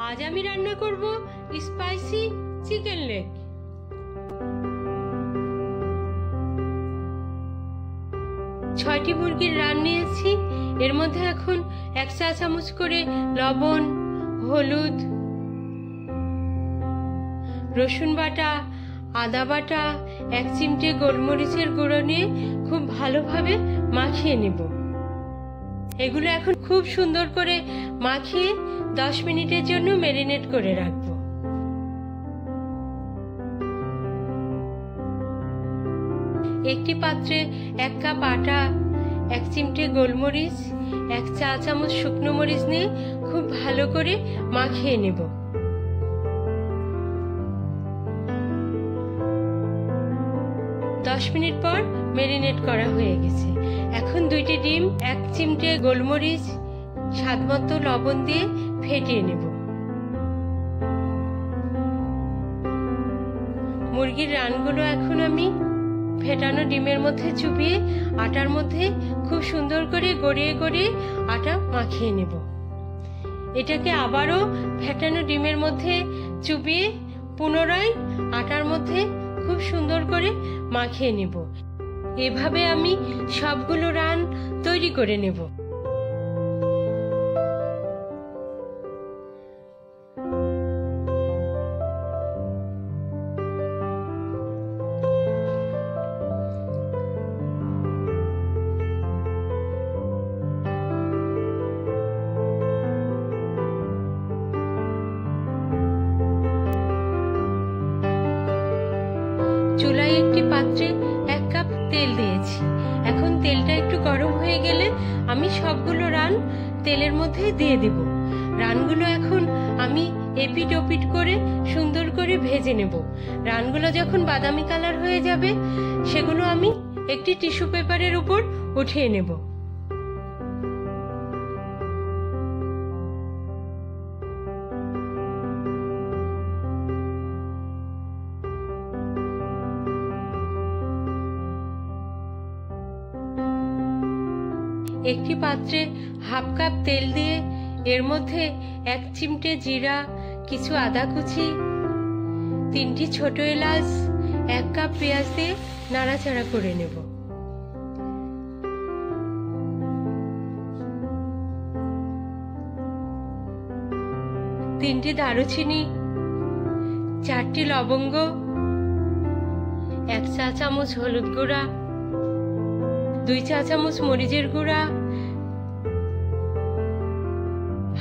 আজ আমি রান্না করব স্পাইসি চিকেন লেগ। ছয়টি মুরগির রান নিয়েছি। এর মধ্যে এখন 1 চা চামচ করে লবণ, হলুদ, রসুন বাটা, আদা বাটা, 1 চিমটে গোলমরিচের গুঁড়ো নিয়ে খুব ভালোভাবে মাখিয়ে নেব। এগুলো এখন খুব সুন্দর করে মাখিয়ে 10 মিনিটের জন্য ম্যারিনেট করে রাখবো। একটি পাত্রে 1 কাপ আটা, 1 চিমটে গোলমরিচ, 1 চা চামচ শুকনো মরিচ নিয়ে খুব ভালো করে মাখিয়ে নেব। মিনিট পর ম্যারিনেট করা হয়ে গেছে। এখন 2টি ডিম, 1 চিমটে গোলমরিচ, স্বাদমতো লবণ দিয়ে ফেটিয়ে নেব। মুরগির রানগুলো এখন আমি ফেটানো ডিমের মধ্যে চুবিয়ে আটার মধ্যে খুব সুন্দর করে গড়িয়ে গড়িয়ে আটা মাখিয়ে নেব। এটাকে আবারও ফেটানো ডিমের মধ্যে চুবিয়ে পুনরায় আটার মধ্যে খুব সুন্দর করে মাখিয়ে নেব। এভাবে আমি সবগুলো রান তৈরি করে নেব। চুলায় একটি পাত্রে 1 কাপ তেল দিয়েছি। এখন তেলটা একটু গরম হয়ে গেলে আমি সবগুলো রান তেলের মধ্যে দিয়ে দেব। রানগুলো এখন আমি এপিট ওপিট করে সুন্দর করে ভেজে নেব। রানগুলো যখন বাদামি কালার হয়ে যাবে সেগুলো আমি একটি টিস্যু পেপারের উপর উঠিয়ে নেব। একটি পাত্রে 1/2 কাপ তেল দিয়ে এর মধ্যে 1 চিমটে জিরা, কিছু আদা কুচি, 3টি ছোট এলাচ, 1 কাপ পেঁয়াজ দিয়ে নাড়াচাড়া করে নেব। তিনটি দারুচিনি, 4টি লবঙ্গ, 1 চা চামচ হলুদ গুঁড়া, 2 চা চামচ মরিচের গুঁড়া,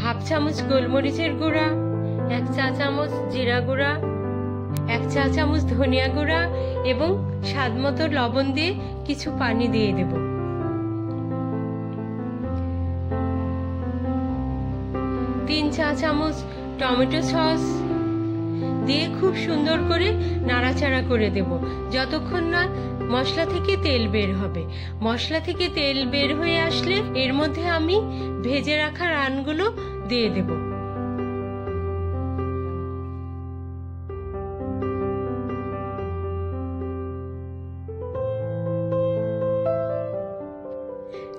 1/2 চামচ গোলমরিচের গুঁড়া, 1 চা চামচ জিরা গুঁড়া, 1 চা চামচ ধনিয়া গুঁড়া এবং স্বাদমতো লবণ দিয়ে কিছু পানি দিয়ে দেব। তিন চা চামচ টমেটো সস দিয়ে খুব সুন্দর করে নাড়াচাড়া করে দেব যতক্ষণ না মশলা থেকে তেল বের হবে। মশলা থেকে তেল বের হয়ে আসলে এর মধ্যে আমি ভেজে রাখা রানগুলো দিয়ে দেব।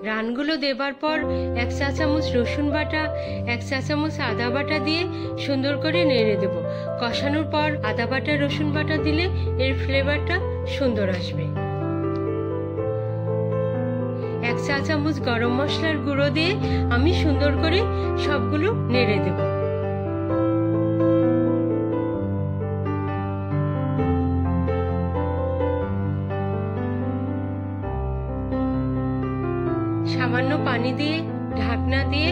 রানগুলো দেবার পর 1 চা চামচ রসুন বাটা, 1 চা চামচ আদা বাটা দিয়ে সুন্দর করে নেড়ে দেব। কষানোর পর আদা বাটা রসুন বাটা দিলে এর ফ্লেভারটা সুন্দর আসবে। 1 চা চামচ গরম মশলার গুঁড়ো দিয়ে আমি সুন্দর করে সবগুলো নেড়ে দেব। সামান্য পানি দিয়ে ঢাকনা দিয়ে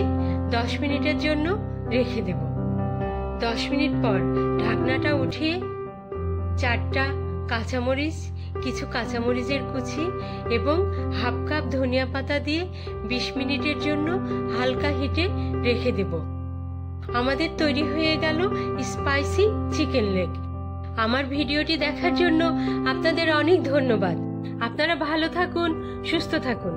10 মিনিটের জন্য রেখে দেব। 10 মিনিট পর ঢাকনাটা উঠিয়ে 4টা কাঁচামরিচ, কিছু কাঁচামরিচের কুচি এবং 1/2 কাপ ধনিয়া পাতা দিয়ে 20 মিনিটের জন্য হালকা হিটে রেখে দেব। আমাদের তৈরি হয়ে গেল স্পাইসি চিকেন লেগ। আমার ভিডিওটি দেখার জন্য আপনাদের অনেক ধন্যবাদ। আপনারা ভালো থাকুন, সুস্থ থাকুন।